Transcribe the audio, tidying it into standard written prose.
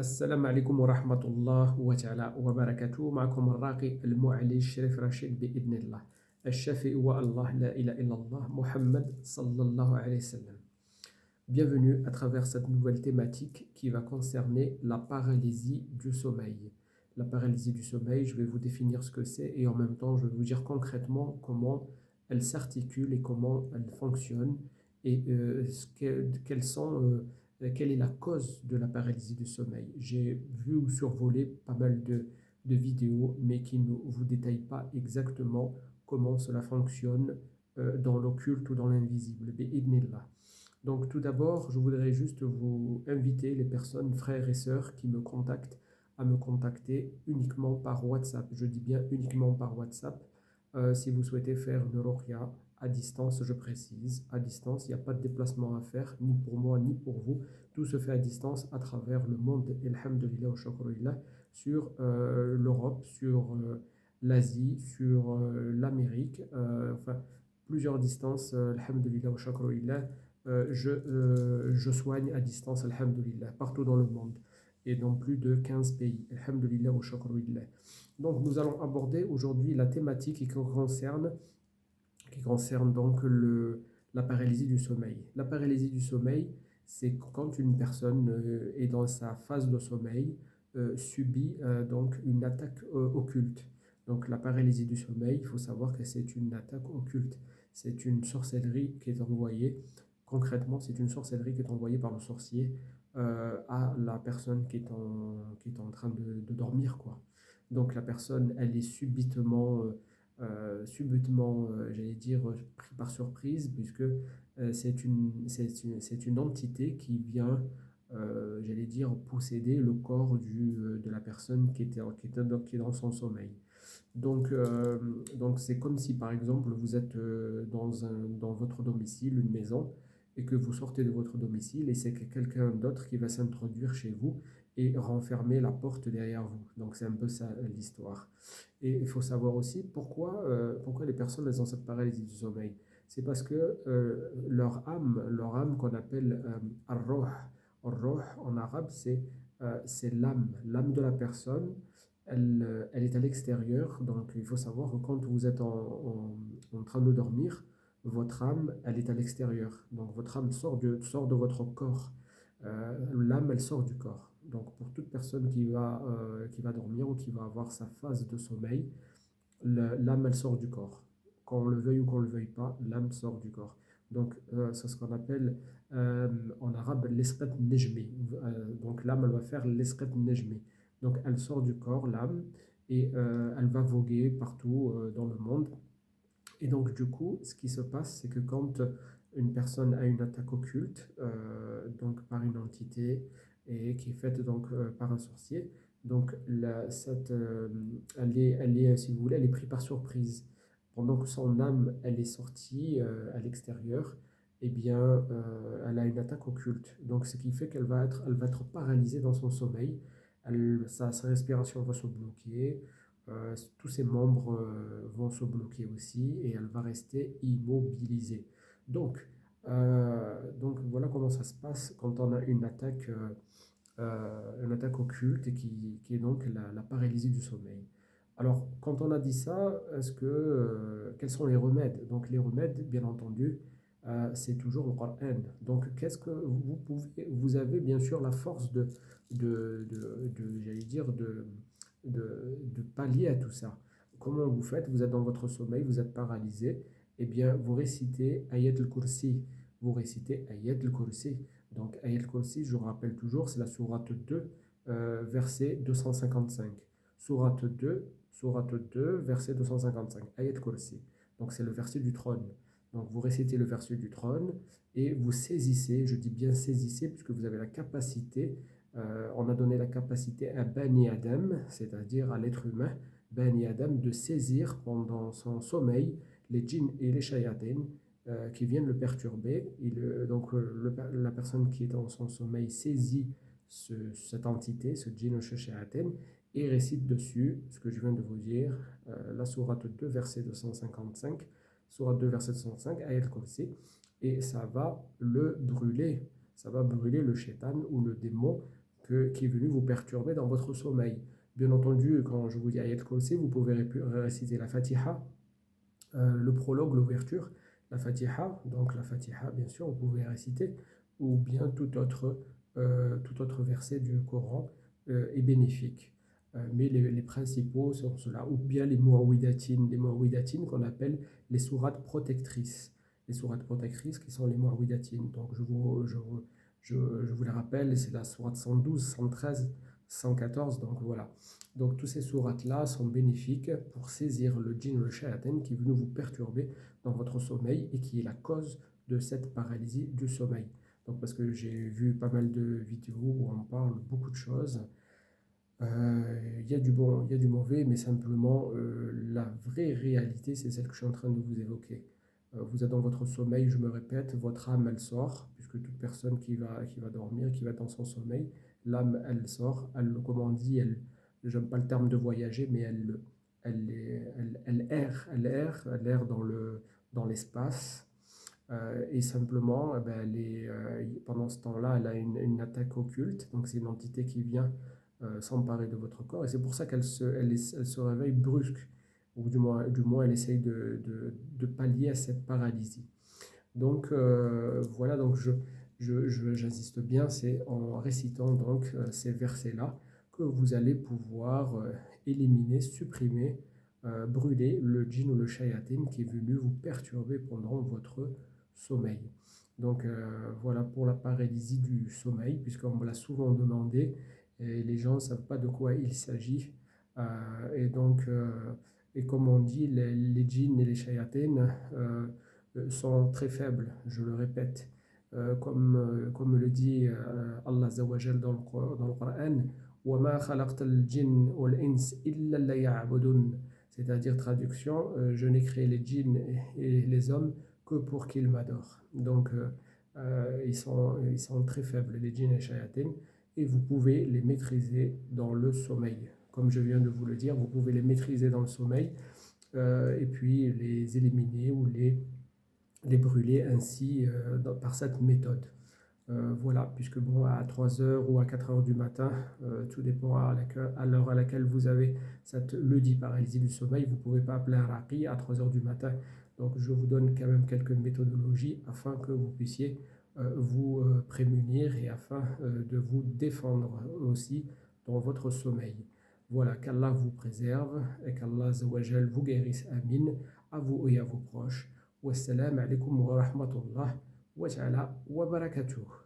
السلام عليكم ورحمة الله وتعالى وبركاته. معكم الراقي المعالج شريف رشيد بإذن الله. الشافي هو الله، لا إله إلا الله، محمد صلى الله عليه وسلم. Bienvenue à travers cette nouvelle thématique qui va concerner la paralysie du sommeil. La paralysie du sommeil, je vais vous définir ce que c'est et en même temps je vais vous dire concrètement comment elle s'articule et comment elle fonctionne et quelle est la cause de la paralysie du sommeil. J'ai vu ou survolé pas mal de vidéos mais qui ne vous détaillent pas exactement comment cela fonctionne dans l'occulte ou dans l'invisible. Bi'idnillah. Donc tout d'abord, je voudrais juste vous inviter, les personnes, frères et sœurs qui me contactent, à me contacter uniquement par WhatsApp. Je dis bien uniquement par WhatsApp. Si vous souhaitez faire une ruqya à distance, je précise, à distance, il n'y a pas de déplacement à faire, ni pour moi, ni pour vous. Tout se fait à distance à travers le monde, alhamdulillah wa shukrillah, sur l'Europe, sur l'Asie, sur l'Amérique, enfin plusieurs distances, alhamdulillah wa shukrillah. Je soigne à distance, alhamdulillah, partout dans le monde et dans plus de 15 pays. Alhamdulillah wa shukrillah. Donc, nous allons aborder aujourd'hui la thématique qui concerne donc la paralysie du sommeil. La paralysie du sommeil, c'est quand une personne est dans sa phase de sommeil, subit donc une attaque occulte. Donc, la paralysie du sommeil, il faut savoir que c'est une attaque occulte. C'est une sorcellerie qui est envoyée. Concrètement, c'est une sorcellerie qui est envoyée par le sorcier à la personne qui est en train de dormir, quoi. Donc la personne, elle est subitement, j'allais dire, pris par surprise, puisque c'est une entité qui vient, j'allais dire, posséder le corps de la personne qui est dans son sommeil. Donc c'est comme si, par exemple, vous êtes dans votre domicile, une maison, et que vous sortez de votre domicile, et c'est que quelqu'un d'autre qui va s'introduire chez vous et renfermer la porte derrière vous. Donc c'est un peu ça l'histoire. Et il faut savoir aussi pourquoi les personnes elles ont cette paralysie du sommeil. C'est parce que leur âme qu'on appelle ar-ruh. Ar-ruh en arabe, c'est l'âme de la personne. Elle est à l'extérieur, donc il faut savoir que quand vous êtes en train de dormir, votre âme, elle est à l'extérieur. Donc votre âme sort de votre corps. L'âme, elle sort du corps. Donc pour toute personne qui va dormir ou qui va avoir sa phase de sommeil, l'âme, elle sort du corps. Qu'on le veuille ou qu'on ne le veuille pas, l'âme sort du corps. Donc c'est ce qu'on appelle euh, en arabe l'esqat nejmi. Donc l'âme, elle va faire l'esqat nejmi. Donc elle sort du corps, l'âme, et elle va voguer partout dans le monde. Et donc, du coup, ce qui se passe, c'est que quand une personne a une attaque occulte, donc par une entité, et qui est faite donc par un sorcier, donc elle est, si vous voulez, elle est prise par surprise. Pendant que son âme, elle est sortie à l'extérieur, eh bien, elle a une attaque occulte. Donc, ce qui fait elle va être paralysée dans son sommeil. Sa respiration va se bloquer, tous ses membres vont se bloquer aussi et elle va rester immobilisée. Donc voilà comment ça se passe quand on a une attaque occulte et qui est donc la paralysie du sommeil. Alors, quand on a dit ça, quels sont les remèdes? Donc, les remèdes, bien entendu, c'est toujours le Coran. Donc, qu'est-ce que vous avez bien sûr la force j'allais dire, de pallier à tout ça. Comment vous faites? Vous êtes dans votre sommeil, vous êtes paralysé. Eh bien, vous récitez Ayat al-Kursi. Vous récitez Ayat al-Kursi. Donc, Ayat al-Kursi, je vous rappelle toujours, c'est la sourate 2, verset 255. Sourate 2, verset 255. Ayat al-Kursi. Donc, c'est le verset du trône. Donc, vous récitez le verset du trône et vous saisissez, je dis bien saisissez, puisque vous avez la capacité, on a donné la capacité à Bani Adam, c'est-à-dire à l'être humain, Bani Adam, de saisir pendant son sommeil les djinns et les shayatines qui viennent le perturber. La personne qui est dans son sommeil saisit cette entité, ce djinn ou ce shayatin, et récite dessus ce que je viens de vous dire, la sourate 2, verset 255, sourate 2, verset 255, ayat al-Kursi, et ça va le brûler le shaitan ou le démon qui est venu vous perturber dans votre sommeil. Bien entendu, quand je vous dis Ayat Kursi, vous pouvez réciter la Fatiha, le prologue, l'ouverture, la Fatiha, donc la Fatiha, bien sûr, vous pouvez réciter, ou bien tout autre verset du Coran est bénéfique. Mais les principaux sont ceux-là, ou bien les muawwidatines qu'on appelle les sourates protectrices. Les sourates protectrices qui sont les muawwidatines. Donc je vous les rappelle, c'est la sourate 112, 113, 114, donc voilà. Donc tous ces sourates-là sont bénéfiques pour saisir le djinn ou le shayatin qui est venu vous perturber dans votre sommeil et qui est la cause de cette paralysie du sommeil. Donc parce que j'ai vu pas mal de vidéos où on parle beaucoup de choses. Il y a du bon, il y a du mauvais, mais simplement la vraie réalité, c'est celle que je suis en train de vous évoquer. Vous êtes dans votre sommeil, je me répète, votre âme, elle sort, puisque toute personne qui va dormir, qui va dans son sommeil, l'âme, elle sort, elle, comme on dit, j'aime pas le terme de voyager, mais elle erre dans l'espace. Et simplement, eh ben, pendant ce temps-là, elle a une attaque occulte, donc c'est une entité qui vient s'emparer de votre corps, et c'est pour ça elle se réveille brusque, ou du moins elle essaye de pallier à cette paralysie. Donc voilà, donc j'insiste bien, c'est en récitant donc ces versets-là que vous allez pouvoir éliminer, supprimer, brûler le djinn ou le shayatin qui est venu vous perturber pendant votre sommeil. Donc voilà pour la paralysie du sommeil, puisqu'on me l'a souvent demandé et les gens ne savent pas de quoi il s'agit. Et donc, et comme on dit, les djinns et les shayatins sont très faibles, je le répète. Comme le dit Allah Azza wa Jal dans le Coran, وَمَا خَلَقْتَ الْجِنَّ وَالْإِنسَ إِلَّا لِيَعْبُدُونَ. C'est-à-dire, traduction, je n'ai créé les djinns et les hommes que pour qu'ils m'adorent. Donc, ils sont très faibles, les djinns et les shayatins, et vous pouvez les maîtriser dans le sommeil. Comme je viens de vous le dire, vous pouvez les maîtriser dans le sommeil et puis les éliminer ou les brûler ainsi par cette méthode. Voilà, puisque bon, à 3 heures ou à 4 heures du matin, tout dépend à l'heure à laquelle vous avez cette lundi paralysie du sommeil, vous ne pouvez pas appeler un raqi à 3 heures du matin. Donc je vous donne quand même quelques méthodologies afin que vous puissiez vous prémunir et afin de vous défendre aussi dans votre sommeil. Voilà, qu'Allah vous préserve et qu'Allah Azawajal vous guérisse. Amin, à vous et à vos proches. Wassalamu alaikum wa rahmatullah wa ta'ala wa barakatuh.